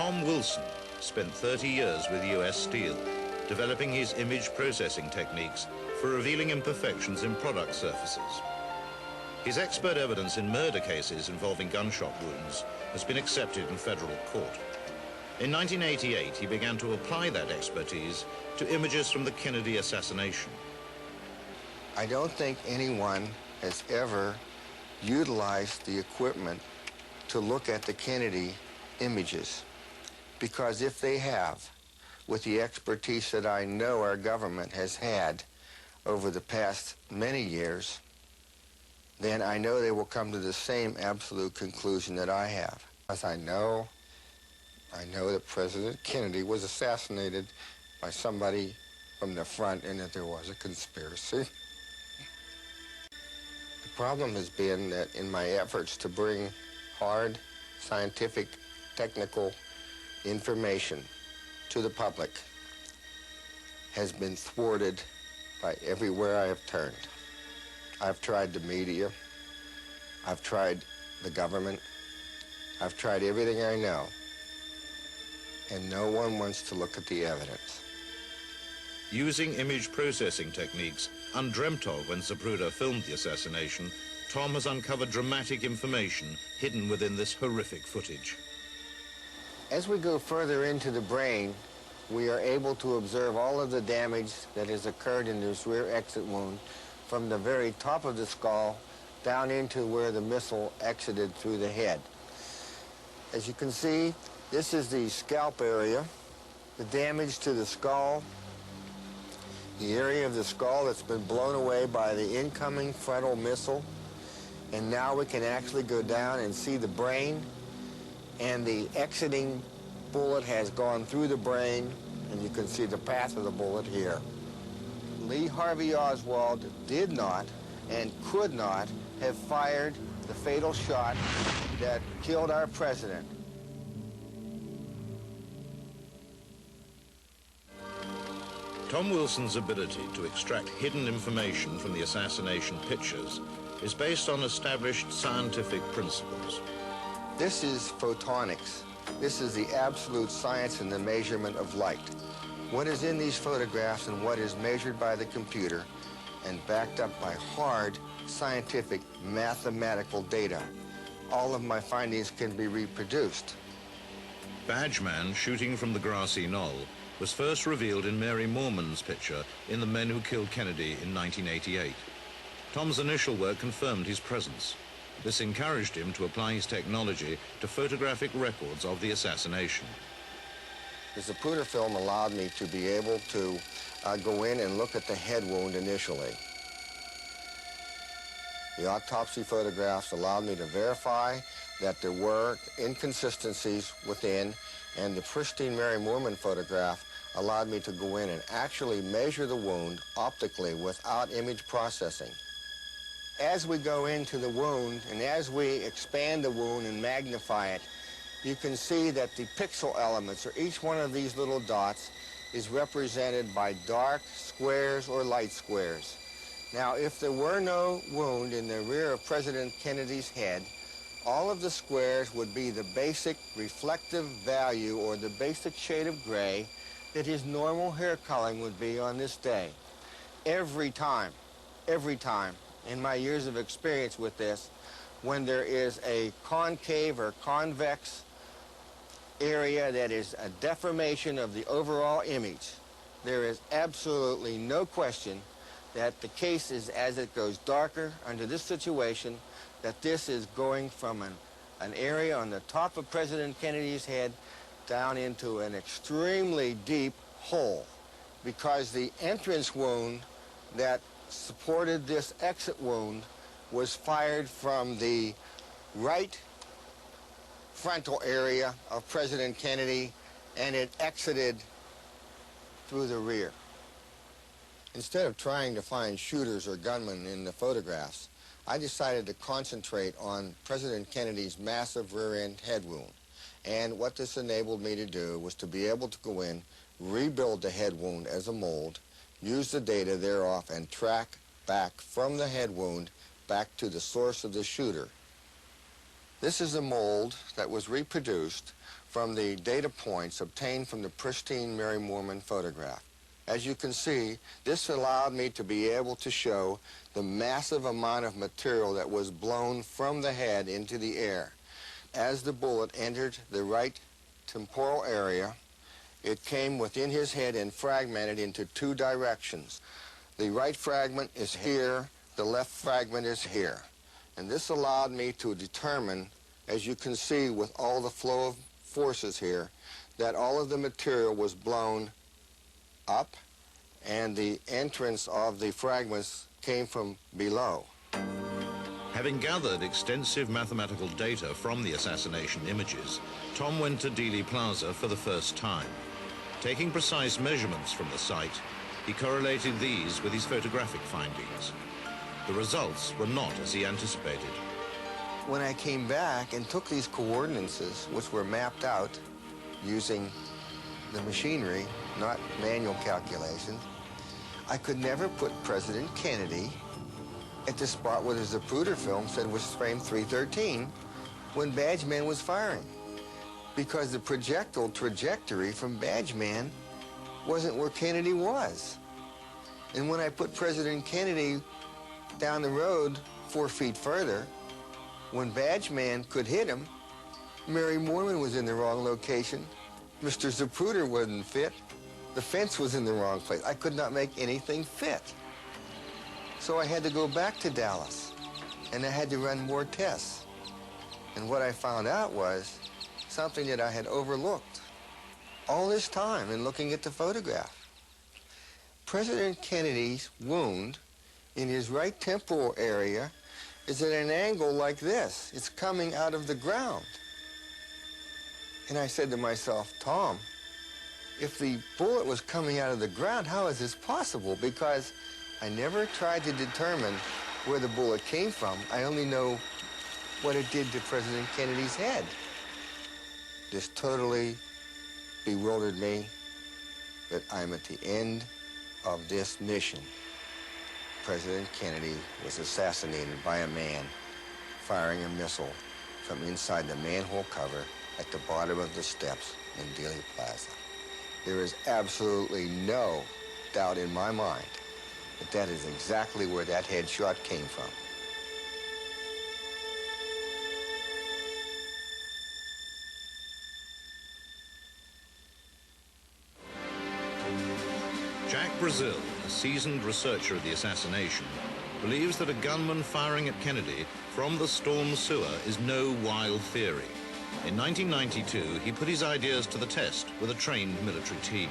Tom Wilson spent 30 years with US Steel, developing his image processing techniques for revealing imperfections in product surfaces. His expert evidence in murder cases involving gunshot wounds has been accepted in federal court. In 1988, he began to apply that expertise to images from the Kennedy assassination. I don't think anyone has ever utilized the equipment to look at the Kennedy images, because if they have, with the expertise that I know our government has had over the past many years, then I know they will come to the same absolute conclusion that I have. As I know that President Kennedy was assassinated by somebody from the front and that there was a conspiracy. The problem has been that in my efforts to bring hard, scientific, technical information to the public has been thwarted by everywhere I have turned. I've tried the media, I've tried the government, I've tried everything I know, and no one wants to look at the evidence. Using image processing techniques undreamt of when Zapruder filmed the assassination, Tom has uncovered dramatic information hidden within this horrific footage. As we go further into the brain, we are able to observe all of the damage that has occurred in this rear exit wound from the very top of the skull down into where the missile exited through the head. As you can see, this is the scalp area, the damage to the skull, the area of the skull that's been blown away by the incoming frontal missile. And now we can actually go down and see the brain, and the exiting bullet has gone through the brain, and you can see the path of the bullet here. Lee Harvey Oswald did not and could not have fired the fatal shot that killed our president. Tom Wilson's ability to extract hidden information from the assassination pictures is based on established scientific principles. This is photonics. This is the absolute science in the measurement of light. What is in these photographs and what is measured by the computer and backed up by hard scientific mathematical data. All of my findings can be reproduced. Badgeman shooting from the grassy knoll was first revealed in Mary Moorman's picture in The Men Who Killed Kennedy in 1988. Tom's initial work confirmed his presence. This encouraged him to apply his technology to photographic records of the assassination. The Zapruder film allowed me to be able to go in and look at the head wound initially. The autopsy photographs allowed me to verify that there were inconsistencies within, and the pristine Mary Moorman photograph allowed me to go in and actually measure the wound optically without image processing. As we go into the wound and as we expand the wound and magnify it, you can see that the pixel elements, or each one of these little dots, is represented by dark squares or light squares. Now, if there were no wound in the rear of President Kennedy's head, all of the squares would be the basic reflective value or the basic shade of gray that his normal hair coloring would be on this day. Every time, in my years of experience with this, when there is a concave or convex area that is a deformation of the overall image, there is absolutely no question that the case is, as it goes darker under this situation, that this is going from an area on the top of President Kennedy's head down into an extremely deep hole, because the entrance wound that supported this exit wound was fired from the right frontal area of President Kennedy, and it exited through the rear. Instead of trying to find shooters or gunmen in the photographs, I decided to concentrate on President Kennedy's massive rear-end head wound. And what this enabled me to do was to be able to go in, rebuild the head wound as a mold, use the data thereof, and track back from the head wound back to the source of the shooter. This is a mold that was reproduced from the data points obtained from the pristine Mary Moorman photograph. As you can see, this allowed me to be able to show the massive amount of material that was blown from the head into the air. As the bullet entered the right temporal area, it came within his head and fragmented into two directions. The right fragment is here, the left fragment is here. And this allowed me to determine, as you can see with all the flow of forces here, that all of the material was blown up and the entrance of the fragments came from below. Having gathered extensive mathematical data from the assassination images, Tom went to Dealey Plaza for the first time. Taking precise measurements from the site, he correlated these with his photographic findings. The results were not as he anticipated. When I came back and took these coordinates, which were mapped out using the machinery, not manual calculations, I could never put President Kennedy at the spot where the Zapruder film said was frame 313 when Badgeman was firing, because the projectile trajectory from Badgeman wasn't where Kennedy was. And when I put President Kennedy down the road 4 feet further, when Badgeman could hit him, Mary Moorman was in the wrong location. Mr. Zapruder wasn't fit. The fence was in the wrong place. I could not make anything fit. So I had to go back to Dallas, and I had to run more tests. And what I found out was something that I had overlooked all this time in looking at the photograph. President Kennedy's wound in his right temporal area is at an angle like this. It's coming out of the ground. And I said to myself, Tom, if the bullet was coming out of the ground, how is this possible? Because I never tried to determine where the bullet came from. I only know what it did to President Kennedy's head. This totally bewildered me that I'm at the end of this mission. President Kennedy was assassinated by a man firing a missile from inside the manhole cover at the bottom of the steps in Dealey Plaza. There is absolutely no doubt in my mind that that is exactly where that headshot came from. Jack Brazil, a seasoned researcher of the assassination, believes that a gunman firing at Kennedy from the storm sewer is no wild theory. In 1992, he put his ideas to the test with a trained military team.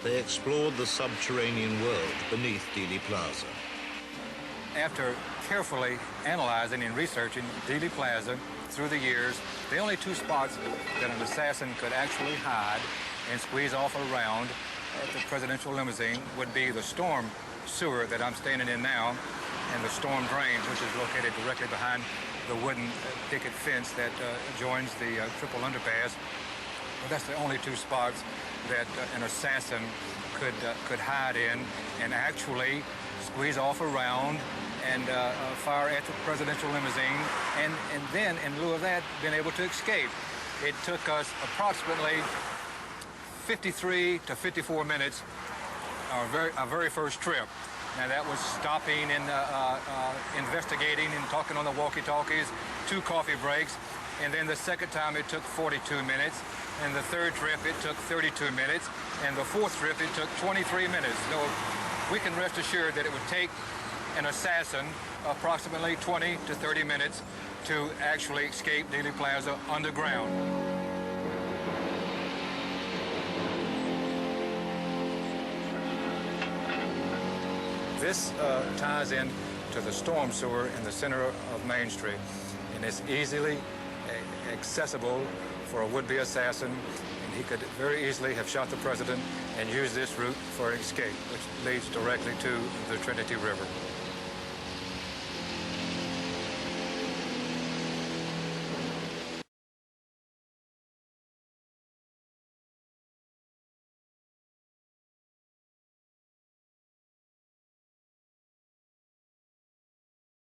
They explored the subterranean world beneath Dealey Plaza. After carefully analyzing and researching Dealey Plaza through the years, the only two spots that an assassin could actually hide and squeeze off around the presidential limousine would be the storm sewer that I'm standing in now and the storm drain, which is located directly behind the wooden picket fence that joins the triple underpass. Well, that's the only two spots that an assassin could hide in and actually squeeze off around and fire at the presidential limousine, and then, in lieu of that, been able to escape. It took us approximately 53 to 54 minutes, our very first trip. Now, that was stopping and investigating and talking on the walkie-talkies, 2 coffee breaks, and then the second time it took 42 minutes, and the third trip it took 32 minutes, and the fourth trip it took 23 minutes. So we can rest assured that it would take an assassin approximately 20 to 30 minutes to actually escape Dealey Plaza underground. This ties in to the storm sewer in the center of Main Street, and it's easily accessible for a would-be assassin, and he could very easily have shot the president and used this route for escape, which leads directly to the Trinity River.